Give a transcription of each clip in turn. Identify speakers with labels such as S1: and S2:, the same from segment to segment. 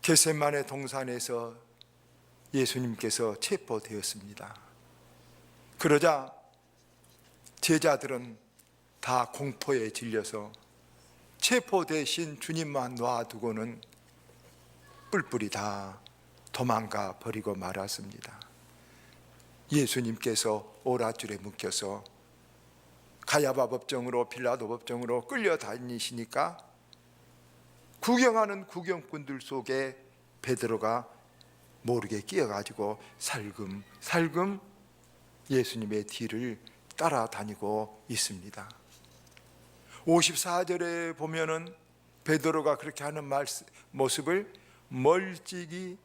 S1: 겟세마네 동산에서 예수님께서 체포되었습니다. 그러자 제자들은 다 공포에 질려서 체포되신 주님만 놔두고는 뿔뿔이 다 도망가 버리고 말았습니다. 예수님께서 오랏줄에 묶여서 가야바 법정으로 빌라도 법정으로 끌려다니시니까 구경하는 구경꾼들 속에 베드로가 모르게 끼어가지고 살금 예수님의 뒤를 따라다니고 있습니다. 54절에 보면은 베드로가 그렇게 하는 모습을 멀찍이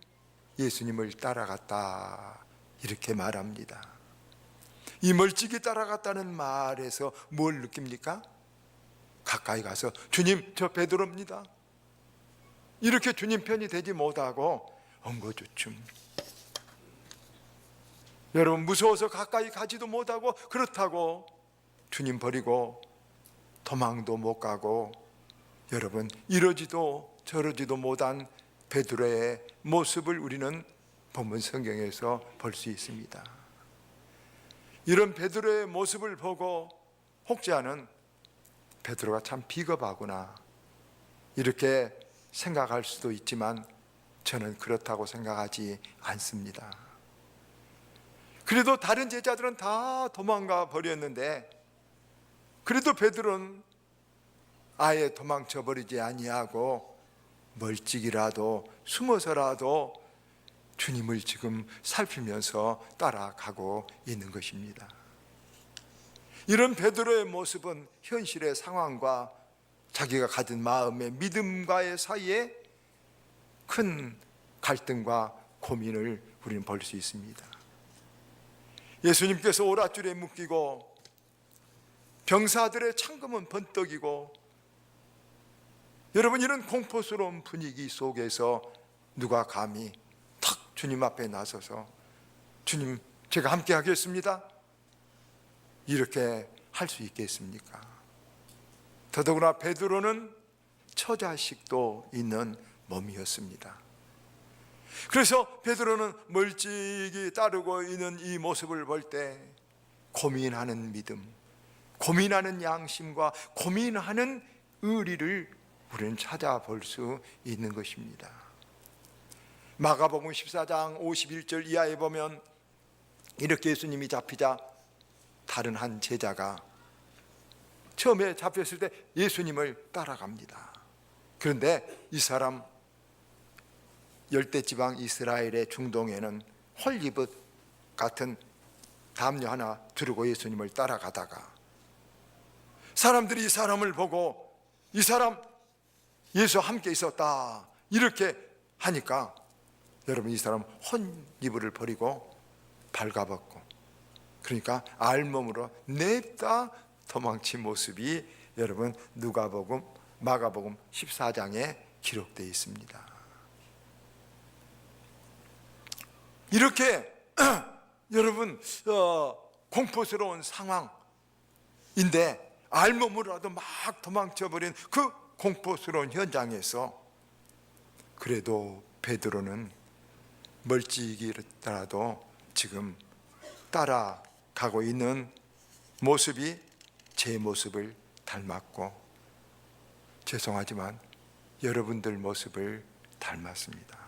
S1: 예수님을 따라갔다 이렇게 말합니다. 이 멀찍이 따라갔다는 말에서 뭘 느낍니까? 가까이 가서 주님, 저 베드로입니다. 이렇게 주님 편이 되지 못하고 엉거주춤. 여러분, 무서워서 가까이 가지도 못하고 그렇다고 주님 버리고 도망도 못 가고 여러분 이러지도 저러지도 못한 베드로의 모습을 우리는 본문 성경에서 볼 수 있습니다. 이런 베드로의 모습을 보고 혹자는 베드로가 참 비겁하구나 이렇게 생각할 수도 있지만 저는 그렇다고 생각하지 않습니다. 그래도 다른 제자들은 다 도망가 버렸는데 그래도 베드로는 아예 도망쳐 버리지 아니하고 멀찍이라도 숨어서라도 주님을 지금 살피면서 따라가고 있는 것입니다. 이런 베드로의 모습은 현실의 상황과 자기가 가진 마음의 믿음과의 사이에 큰 갈등과 고민을 우리는 볼 수 있습니다. 예수님께서 오랏줄에 묶이고 병사들의 창검은 번떡이고 여러분 이런 공포스러운 분위기 속에서 누가 감히 탁 주님 앞에 나서서 주님 제가 함께 하겠습니다 이렇게 할 수 있겠습니까? 더더구나 베드로는 처자식도 있는 몸이었습니다. 그래서 베드로는 멀찍이 따르고 있는 이 모습을 볼 때 고민하는 믿음, 고민하는 양심과 고민하는 의리를 우리는 찾아볼 수 있는 것입니다. 마가복음 14장 51절 이하에 보면 이렇게 예수님이 잡히자 다른 한 제자가 처음에 잡혔을 때 예수님을 따라갑니다. 그런데 이 사람 열대지방 이스라엘의 중동에는 홀리브 같은 담요 하나 두르고 예수님을 따라가다가 사람들이 이 사람을 보고 이 사람 예수와 함께 있었다 이렇게 하니까 여러분 이 사람 홀리브를 버리고 발가벗고 그러니까 알몸으로 냅다 도망친 모습이 여러분 누가복음 마가복음 14장에 기록되어 있습니다. 이렇게 여러분 공포스러운 상황인데 알몸으로라도 막 도망쳐버린 그 공포스러운 현장에서 그래도 베드로는 멀찍이라도 지금 따라가고 있는 모습이 제 모습을 닮았고 죄송하지만 여러분들 모습을 닮았습니다.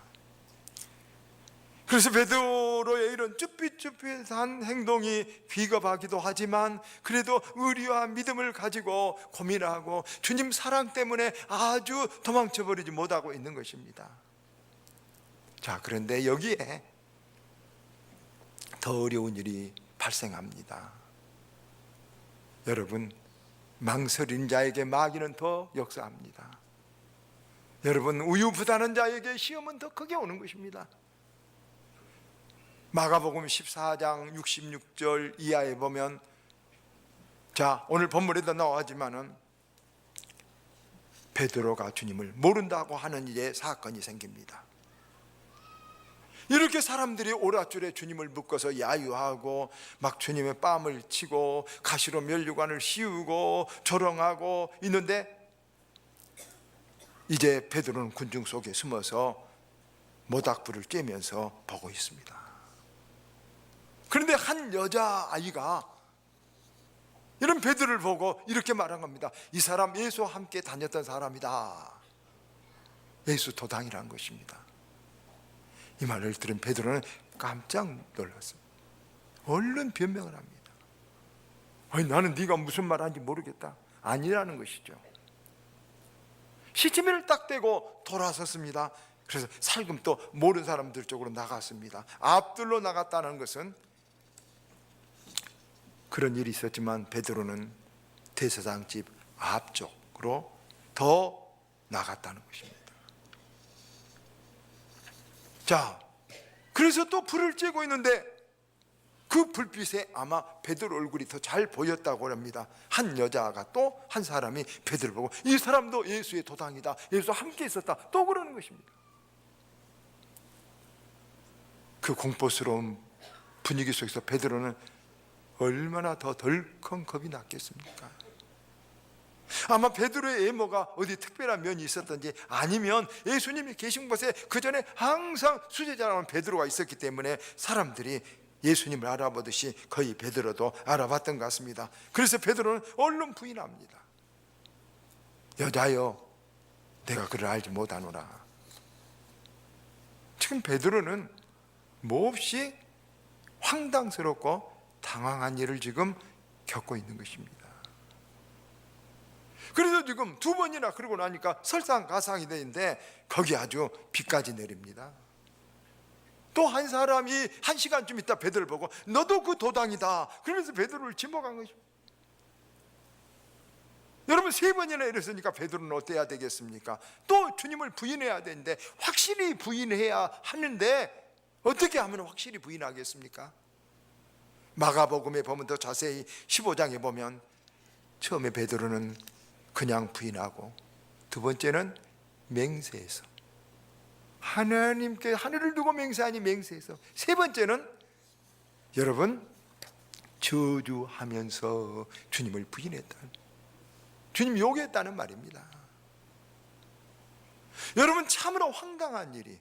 S1: 그래서 베드로의 이런 쭈삣쭈삣한 행동이 비겁하기도 하지만 그래도 의리와 믿음을 가지고 고민하고 주님 사랑 때문에 아주 도망쳐버리지 못하고 있는 것입니다. 자, 그런데 여기에 더 어려운 일이 발생합니다. 여러분, 망설인 자에게 마귀는 더 역사합니다. 여러분, 우유부단한 자에게 시험은 더 크게 오는 것입니다. 마가복음 14장 66절 이하에 보면 자, 오늘 본문에도 나오지만은 베드로가 주님을 모른다고 하는 일에 사건이 생깁니다. 이렇게 사람들이 오랏줄에 주님을 묶어서 야유하고 막 주님의 뺨을 치고 가시로 면류관을 씌우고 조롱하고 있는데 이제 베드로는 군중 속에 숨어서 모닥불을 쬐면서 보고 있습니다. 그런데 한 여자아이가 이런 베드로를 보고 이렇게 말한 겁니다. 이 사람 예수와 함께 다녔던 사람이다. 예수 도당이라는 것입니다. 이 말을 들은 베드로는 깜짝 놀랐습니다. 얼른 변명을 합니다. 아니, 나는 네가 무슨 말 하는지 모르겠다. 아니라는 것이죠. 시치미를 딱 떼고 돌아섰습니다. 그래서 살금 또 모르는 사람들 쪽으로 나갔습니다. 앞들로 나갔다는 것은 그런 일이 있었지만 베드로는 대제사장 집 앞쪽으로 더 나갔다는 것입니다. 자, 그래서 또 불을 쬐고 있는데 그 불빛에 아마 베드로 얼굴이 더 잘 보였다고 합니다. 한 여자가 또 한 사람이 베드로를 보고 이 사람도 예수의 도당이다, 예수와 함께 있었다, 또 그러는 것입니다. 그 공포스러운 분위기 속에서 베드로는 얼마나 더 덜컹 겁이 났겠습니까? 아마 베드로의 외모가 어디 특별한 면이 있었던지, 아니면 예수님이 계신 곳에 그 전에 항상 수제자라는 베드로가 있었기 때문에 사람들이 예수님을 알아보듯이 거의 베드로도 알아봤던 것 같습니다. 그래서 베드로는 얼른 부인합니다. 여자여, 내가 그를 알지 못하노라. 지금 베드로는 몹시 황당스럽고 당황한 일을 지금 겪고 있는 것입니다. 그래서 지금 두 번이나 그러고 나니까 설상가상이 되는데 거기 아주 비까지 내립니다. 또 한 사람이 한 시간쯤 있다 베드로를 보고 너도 그 도당이다, 그러면서 베드로를 지목한 것입니다. 여러분, 세 번이나 이랬으니까 베드로는 어때야 되겠습니까? 또 주님을 부인해야 되는데, 확실히 부인해야 하는데 어떻게 하면 확실히 부인하겠습니까? 마가복음에 보면 더 자세히 15장에 보면 처음에 베드로는 그냥 부인하고, 두 번째는 맹세해서, 하나님께 하늘을 두고 맹세하니 맹세해서, 세 번째는 여러분 저주하면서 주님을 부인했다, 주님 욕했다는 말입니다. 여러분, 참으로 황당한 일이,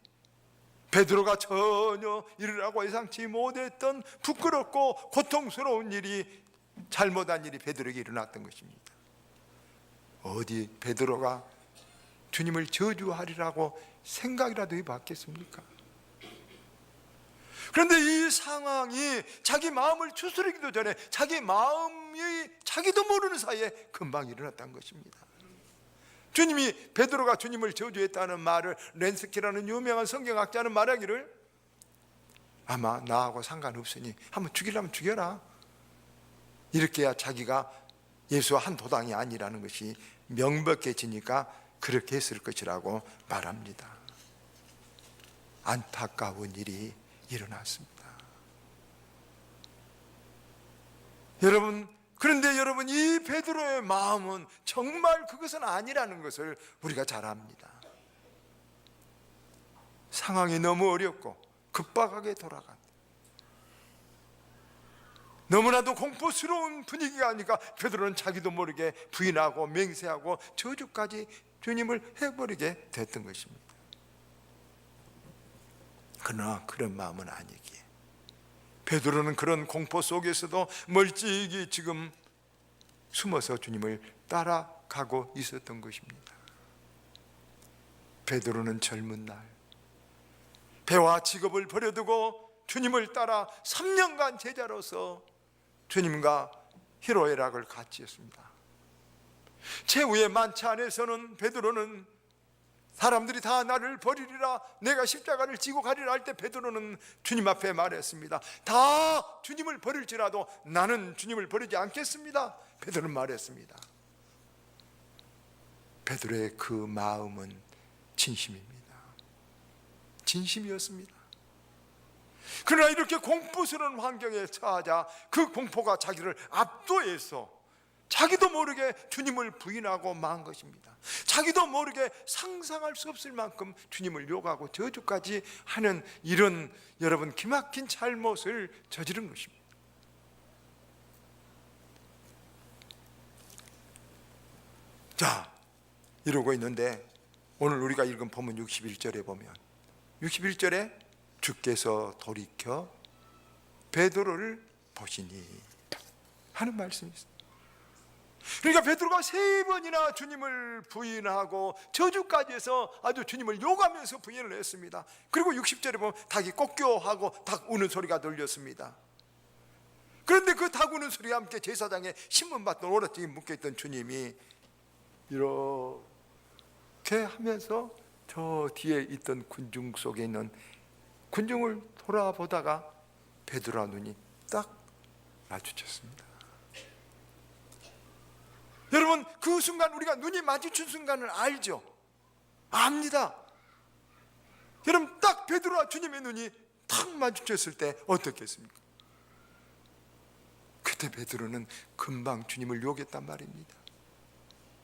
S1: 베드로가 전혀 일어나고 예상치 못했던 부끄럽고 고통스러운 일이, 잘못한 일이 베드로에게 일어났던 것입니다. 어디 베드로가 주님을 저주하리라고 생각이라도 해봤겠습니까? 그런데 이 상황이 자기 마음을 추스르기도 전에 자기 마음이 자기도 모르는 사이에 금방 일어났다는 것입니다. 주님이, 베드로가 주님을 저주했다는 말을 렌스키라는 유명한 성경학자는 말하기를, 아마 나하고 상관없으니 한번 죽이려면 죽여라, 이렇게 해야 자기가 예수와 한 도당이 아니라는 것이 명백해지니까 그렇게 했을 것이라고 말합니다. 안타까운 일이 일어났습니다. 여러분, 그런데 여러분, 이 베드로의 마음은 정말 그것은 아니라는 것을 우리가 잘 압니다. 상황이 너무 어렵고 급박하게 돌아간, 너무나도 공포스러운 분위기가 아니까 베드로는 자기도 모르게 부인하고 맹세하고 저주까지 주님을 해버리게 됐던 것입니다. 그러나 그런 마음은 아니기에 베드로는 그런 공포 속에서도 멀찍이 지금 숨어서 주님을 따라가고 있었던 것입니다. 베드로는 젊은 날 배와 직업을 버려두고 주님을 따라 3년간 제자로서 주님과 희로애락을 같이 했습니다. 최후의 만차 안에서는 베드로는 사람들이 다 나를 버리리라, 내가 십자가를 지고 가리라 할 때 베드로는 주님 앞에 말했습니다. 다 주님을 버릴지라도 나는 주님을 버리지 않겠습니다, 베드로는 말했습니다. 베드로의 그 마음은 진심입니다. 진심이었습니다. 그러나 이렇게 공포스러운 환경에 처하자 그 공포가 자기를 압도해서 자기도 모르게 주님을 부인하고 만 것입니다. 자기도 모르게 상상할 수 없을 만큼 주님을 욕하고 저주까지 하는 이런, 여러분, 기막힌 잘못을 저지른 것입니다. 자, 이러고 있는데 오늘 우리가 읽은 본문 61절에 보면 61절에 주께서 돌이켜 베드로를 보시니 하는 말씀이 있어요. 그러니까 베드로가 3번이나 주님을 부인하고 저주까지 해서 아주 주님을 욕하면서 부인을 했습니다. 그리고 60절에 보면 닭이 꺾여하고 닭 우는 소리가 들렸습니다. 그런데 그 닭 우는 소리와 함께 제사장에 신문 받던 오라증에 묶여있던 주님이 이렇게 하면서 저 뒤에 있던 군중 속에 있는 군중을 돌아보다가 베드로와 눈이 딱 마주쳤습니다. 여러분, 그 순간 우리가 눈이 마주친 순간을 알죠? 압니다. 여러분, 딱 베드로와 주님의 눈이 탁 마주쳤을 때 어떻겠습니까? 그때 베드로는 금방 주님을 욕했단 말입니다.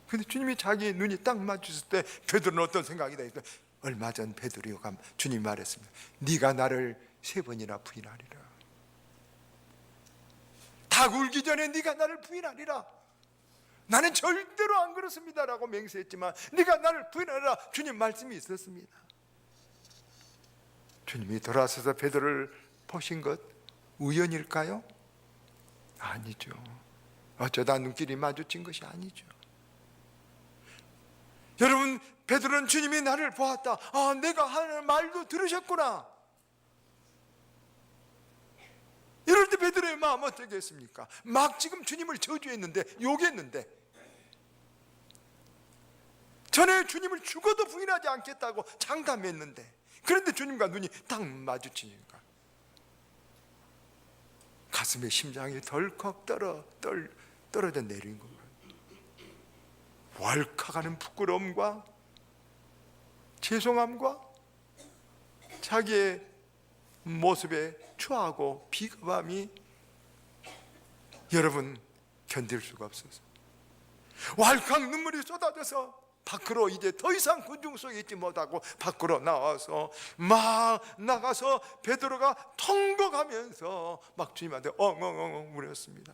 S1: 근데 주님이 자기의 눈이 딱 마주쳤을 때 베드로는 어떤 생각이 들까? 얼마 전 베드로가 주님이 말했습니다. 네가 나를 3번이나 부인하리라. 닭 울기 전에 네가 나를 부인하리라. 나는 절대로 안 그렇습니다라고 맹세했지만 네가 나를 부인하라. 주님 말씀이 있었습니다. 주님이 돌아서서 베드로를 보신 것 우연일까요? 아니죠. 어쩌다 눈길이 마주친 것이 아니죠. 여러분, 베드로는 주님이 나를 보았다. 아, 내가 하는 말도 들으셨구나. 이럴 때 베드로의 마음 어떻겠습니까? 막 지금 주님을 저주했는데, 욕했는데, 전에 주님을 죽어도 부인하지 않겠다고 장담했는데, 그런데 주님과 눈이 딱 마주치니까 가슴에 심장이 덜컥 떨어져 내린 거예요. 왈칵하는 부끄러움과 죄송함과 자기의 모습에 추하고 비겁함이 여러분 견딜 수가 없어서 왈칵 눈물이 쏟아져서 밖으로 이제 더 이상 군중 속에 있지 못하고 밖으로 나와서 막 나가서 베드로가 통곡하면서 막 주님한테 엉엉엉 울었습니다.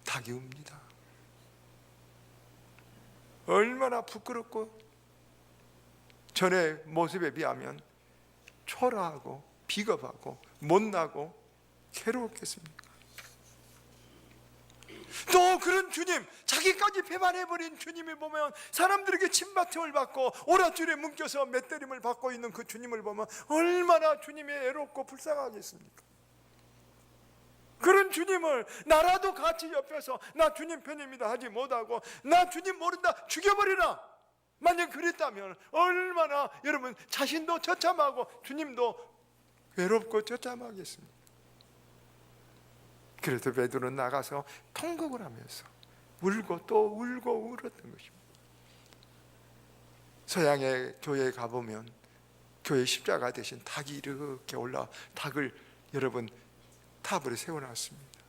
S1: 닭이 웁니다. 얼마나 부끄럽고 전의 모습에 비하면 초라하고 비겁하고 못나고 괴로웠겠습니까? 또 그런 주님, 자기까지 배반해버린 주님을 보면 사람들에게 침뱉음을 받고 오랏줄에 묶여서 맷때림을 받고 있는 그 주님을 보면 얼마나 주님이 애롭고 불쌍하겠습니까? 그런 주님을 나라도 같이 옆에서 나 주님 편입니다 하지 못하고 나 주님 모른다 죽여버리라, 만약 그랬다면 얼마나 여러분 자신도 처참하고 주님도 외롭고 처참하겠습니까? 그래서 베드로는 나가서 통곡을 하면서 울고 또 울고 울었던 것입니다. 서양의 교회에 가보면 교회 십자가 대신 닭이 이렇게 올라 닭을 여러분 탑으로 세워놨습니다.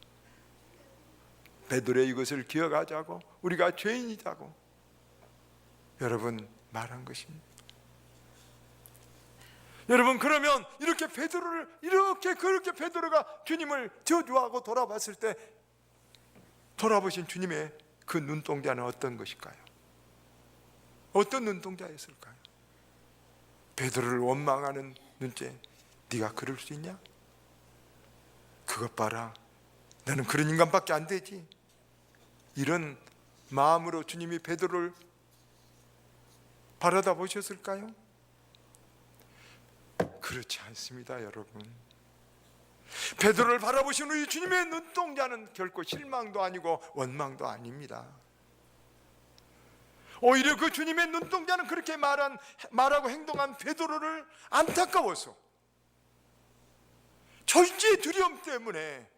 S1: 베드로의 이것을 기억하자고, 우리가 죄인이자고 여러분 말한 것입니다. 여러분, 그러면 이렇게 베드로를 그렇게 베드로가 주님을 저주하고 돌아봤을 때 돌아보신 주님의 그 눈동자는 어떤 것일까요? 어떤 눈동자였을까요? 베드로를 원망하는 눈째, 네가 그럴 수 있냐? 그것 봐라, 나는 그런 인간밖에 안 되지. 이런 마음으로 주님이 베드로를 바라다 보셨을까요? 그렇지 않습니다, 여러분. 베드로를 바라보신 우리 주님의 눈동자는 결코 실망도 아니고 원망도 아닙니다. 오히려 그 주님의 눈동자는 그렇게 말하고 행동한 베드로를 안타까워서 절제의 두려움 때문에,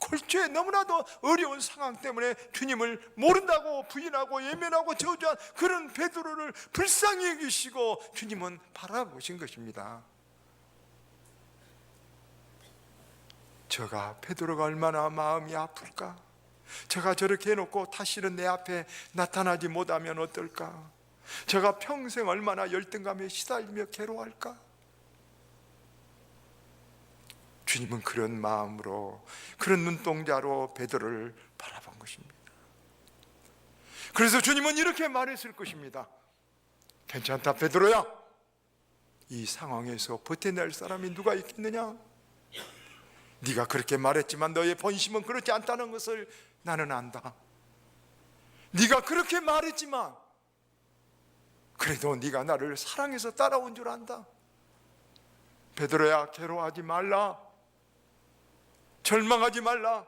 S1: 골초에 너무나도 어려운 상황 때문에 주님을 모른다고 부인하고 예면하고 저주한 그런 베드로를 불쌍히 여기시고 주님은 바라보신 것입니다. 저가 베드로가 얼마나 마음이 아플까? 저가 저렇게 해놓고 다시는 내 앞에 나타나지 못하면 어떨까? 저가 평생 얼마나 열등감에 시달리며 괴로워할까? 주님은 그런 마음으로, 그런 눈동자로 베드로를 바라본 것입니다. 그래서 주님은 이렇게 말했을 것입니다. 괜찮다 베드로야, 이 상황에서 버텨낼 사람이 누가 있겠느냐? 네가 그렇게 말했지만 너의 본심은 그렇지 않다는 것을 나는 안다. 네가 그렇게 말했지만 그래도 네가 나를 사랑해서 따라온 줄 안다. 베드로야, 괴로워하지 말라. 절망하지 말라.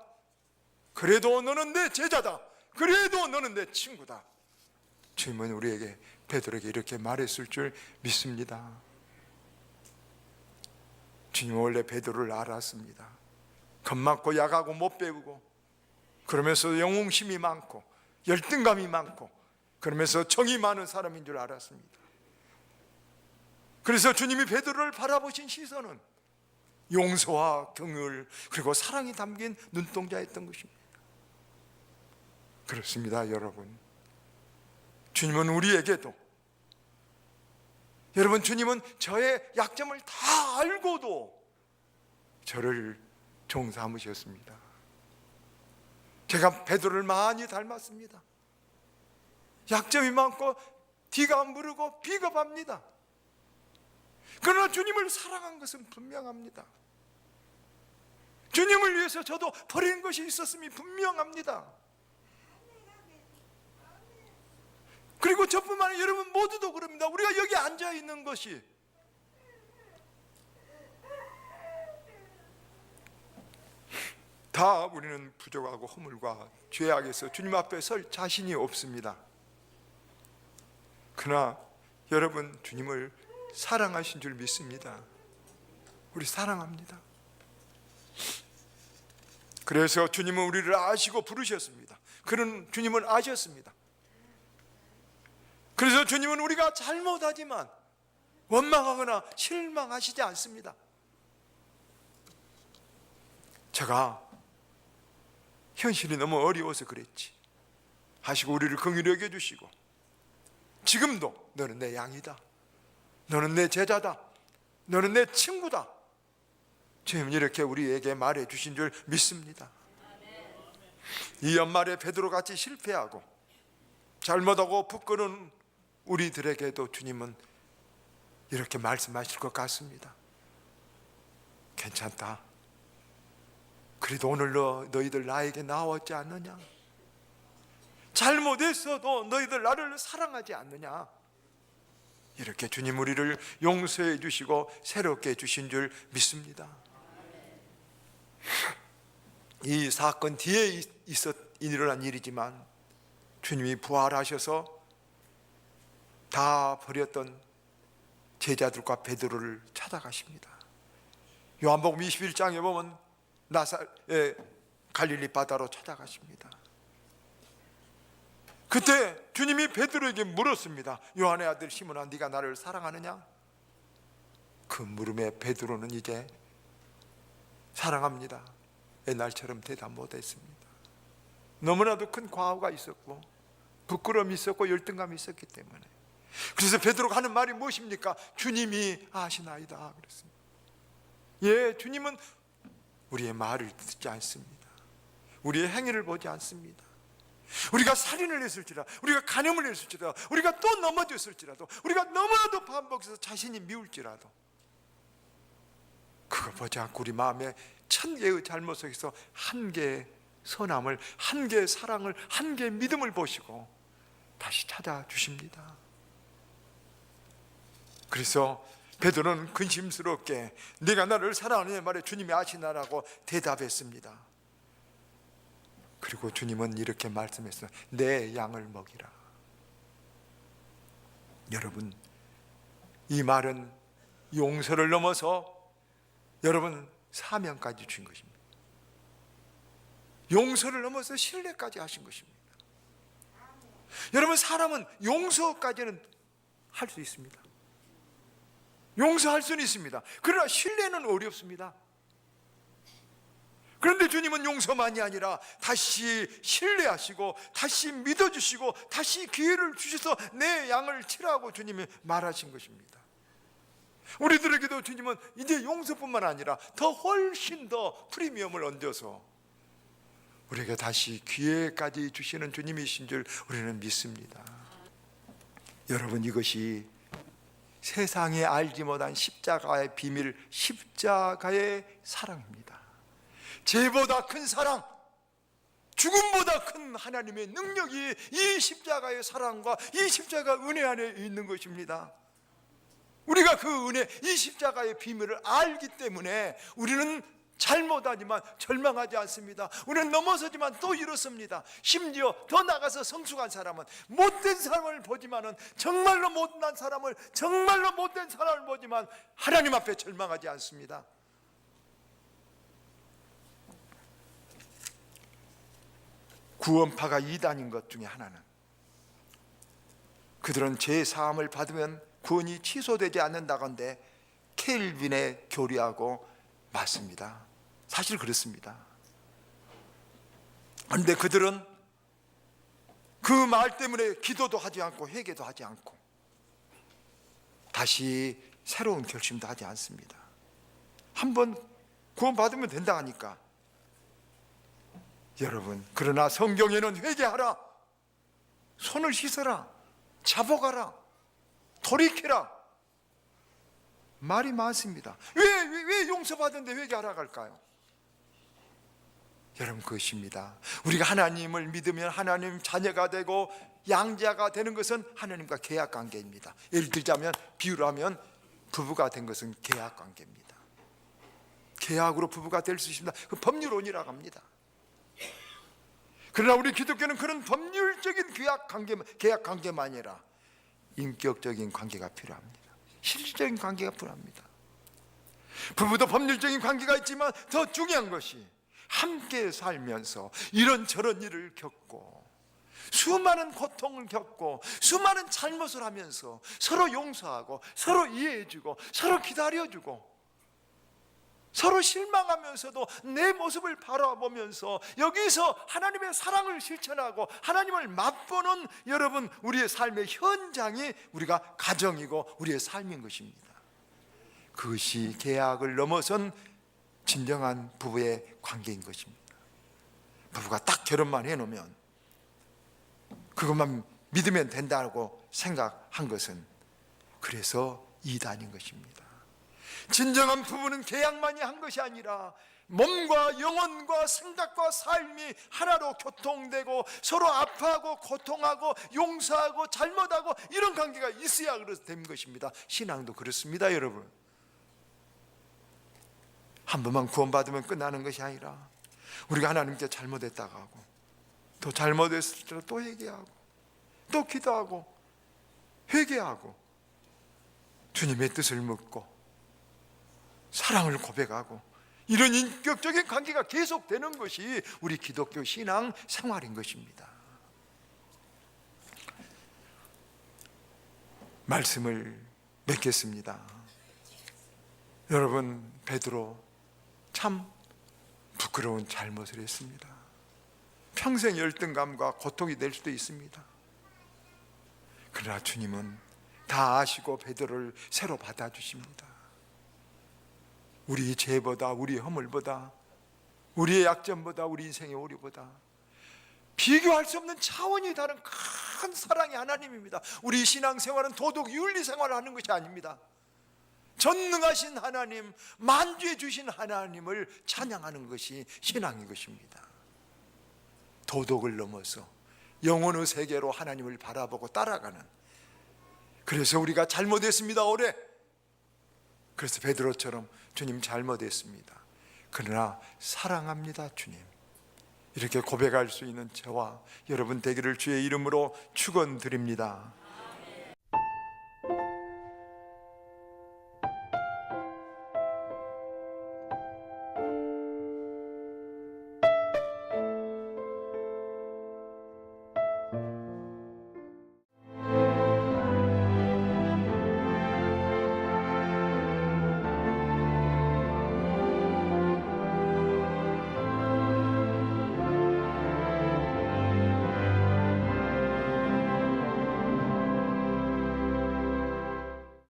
S1: 그래도 너는 내 제자다. 그래도 너는 내 친구다. 주님은 우리에게, 베드로에게 이렇게 말했을 줄 믿습니다. 주님은 원래 베드로를 알았습니다. 겁많고 약하고 못 배우고, 그러면서 영웅심이 많고 열등감이 많고, 그러면서 정이 많은 사람인 줄 알았습니다. 그래서 주님이 베드로를 바라보신 시선은 용서와 긍휼 그리고 사랑이 담긴 눈동자였던 것입니다. 그렇습니다, 여러분. 주님은 우리에게도, 여러분, 주님은 저의 약점을 다 알고도 저를 종삼으셨습니다. 제가 베드로를 많이 닮았습니다. 약점이 많고 D가 무르고 비겁합니다. 그러나 주님을 사랑한 것은 분명합니다. 주님을 위해서 저도 버린 것이 있었음이 분명합니다. 그리고 저뿐만 아니라 여러분 모두도 그럽니다. 우리가 여기 앉아 있는 것이 다 우리는 부족하고 허물과 죄악에서 주님 앞에 설 자신이 없습니다. 그러나 여러분, 주님을 사랑하신 줄 믿습니다. 우리 사랑합니다. 그래서 주님은 우리를 아시고 부르셨습니다. 그런 주님은 아셨습니다. 그래서 주님은 우리가 잘못하지만 원망하거나 실망하시지 않습니다. 제가 현실이 너무 어려워서 그랬지 하시고 우리를 긍휼히 여겨주시고, 지금도 너는 내 양이다, 너는 내 제자다, 너는 내 친구다, 주님 이렇게 우리에게 말해 주신 줄 믿습니다. 이 연말에 베드로같이 실패하고 잘못하고 부끄러운 우리들에게도 주님은 이렇게 말씀하실 것 같습니다. 괜찮다. 그래도 오늘 너희들 나에게 나왔지 않느냐? 잘못했어도 너희들 나를 사랑하지 않느냐? 이렇게 주님 우리를 용서해 주시고 새롭게 해주신 줄 믿습니다. 이 사건 뒤에 일어난 일이지만 주님이 부활하셔서 다 버렸던 제자들과 베드로를 찾아가십니다. 요한복음 21장에 보면 갈릴리 바다로 찾아가십니다. 그때 주님이 베드로에게 물었습니다. 요한의 아들 시몬아, 네가 나를 사랑하느냐? 그 물음에 베드로는 이제 사랑합니다, 옛날처럼 대답 못했습니다. 너무나도 큰 과오가 있었고 부끄러움이 있었고 열등감이 있었기 때문에. 그래서 베드로가 하는 말이 무엇입니까? 주님이 아시나이다 그랬습니다. 예, 주님은 우리의 말을 듣지 않습니다. 우리의 행위를 보지 않습니다. 우리가 살인을 했을지라도, 우리가 간음을 했을지라도, 우리가 또 넘어졌을지라도, 우리가 너무나도 반복해서 자신이 미울지라도 그거 보지 않고 우리 마음에 1000개의 잘못 속에서 한 개의 선함을, 한 개의 사랑을, 한 개의 믿음을 보시고 다시 찾아주십니다. 그래서 베드로는 근심스럽게 네가 나를 사랑하느냐 말에 주님이 아시나라고 대답했습니다. 그리고 주님은 이렇게 말씀했어요. 내 양을 먹이라. 여러분, 이 말은 용서를 넘어서 여러분 사명까지 준 것입니다. 용서를 넘어서 신뢰까지 하신 것입니다. 여러분, 사람은 용서까지는 할 수 있습니다. 용서할 수는 있습니다. 그러나 신뢰는 어렵습니다. 그런데 주님은 용서만이 아니라 다시 신뢰하시고 다시 믿어주시고 다시 기회를 주셔서 내 양을 치라고 주님이 말하신 것입니다. 우리들에게도 주님은 이제 용서뿐만 아니라 더 훨씬 더 프리미엄을 얹어서 우리에게 다시 기회까지 주시는 주님이신 줄 우리는 믿습니다. 여러분, 이것이 세상에 알지 못한 십자가의 비밀, 십자가의 사랑입니다. 죄보다 큰 사랑, 죽음보다 큰 하나님의 능력이 이 십자가의 사랑과 이 십자가 은혜 안에 있는 것입니다. 우리가 그 은혜, 이 십자가의 비밀을 알기 때문에 우리는 잘못하지만 절망하지 않습니다. 우리는 넘어서지만 또 일어섭니다. 심지어 더 나가서 성숙한 사람은 못된 사람을 보지만은 정말로 못난 사람을, 정말로 못된 사람을 보지만 하나님 앞에 절망하지 않습니다. 구원파가 이단인 것 중에 하나는, 그들은 죄 사함을 받으면 구원이 취소되지 않는다건대 켈빈의 교리하고 맞습니다. 사실 그렇습니다. 그런데 그들은 그 말 때문에 기도도 하지 않고 회개도 하지 않고 다시 새로운 결심도 하지 않습니다. 한번 구원받으면 된다 하니까. 여러분, 그러나 성경에는 회개하라, 손을 씻어라, 자복하라, 돌이키라 말이 많습니다. 왜 용서받은데 회개하라 할까요? 여러분, 그것입니다. 우리가 하나님을 믿으면 하나님 자녀가 되고 양자가 되는 것은 하나님과 계약 관계입니다. 예를 들자면, 비유를 하면 부부가 된 것은 계약 관계입니다. 계약으로 부부가 될 수 있습니다. 그 법률론이라고 합니다. 그러나 우리 기독교는 그런 법률적인 계약 관계만 아니라 인격적인 관계가 필요합니다. 실질적인 관계가 필요합니다. 부부도 법률적인 관계가 있지만 더 중요한 것이 함께 살면서 이런저런 일을 겪고 수많은 고통을 겪고 수많은 잘못을 하면서 서로 용서하고 서로 이해해주고 서로 기다려주고 서로 실망하면서도 내 모습을 바라보면서 여기서 하나님의 사랑을 실천하고 하나님을 맛보는, 여러분, 우리의 삶의 현장이 우리가 가정이고 우리의 삶인 것입니다. 그것이 계약을 넘어선 진정한 부부의 관계인 것입니다. 부부가 딱 결혼만 해놓으면 그것만 믿으면 된다고 생각한 것은 그래서 이단인 것입니다. 진정한 부부는 계약만이 한 것이 아니라 몸과 영혼과 생각과 삶이 하나로 교통되고 서로 아파하고 고통하고 용서하고 잘못하고 이런 관계가 있어야 그래서 된 것입니다. 신앙도 그렇습니다. 여러분, 한 번만 구원받으면 끝나는 것이 아니라 우리가 하나님께 잘못했다고 하고 또 잘못했을 때 또 회개하고 또 기도하고 회개하고 주님의 뜻을 묻고 사랑을 고백하고 이런 인격적인 관계가 계속되는 것이 우리 기독교 신앙 생활인 것입니다. 말씀을 맺겠습니다. 여러분, 베드로 참 부끄러운 잘못을 했습니다. 평생 열등감과 고통이 될 수도 있습니다. 그러나 주님은 다 아시고 베드로를 새로 받아주십니다. 우리 죄보다, 우리 허물보다, 우리의 약점보다, 우리 인생의 오류보다 비교할 수 없는 차원이 다른 큰 사랑의 하나님입니다. 우리 신앙생활은 도덕 윤리생활을 하는 것이 아닙니다. 전능하신 하나님, 만주해 주신 하나님을 찬양하는 것이 신앙인 것입니다. 도덕을 넘어서 영혼의 세계로 하나님을 바라보고 따라가는, 그래서 우리가 잘못했습니다 올해. 그래서 베드로처럼 주님 잘못했습니다, 그러나 사랑합니다 주님, 이렇게 고백할 수 있는 저와 여러분 되기를 주의 이름으로 축원드립니다.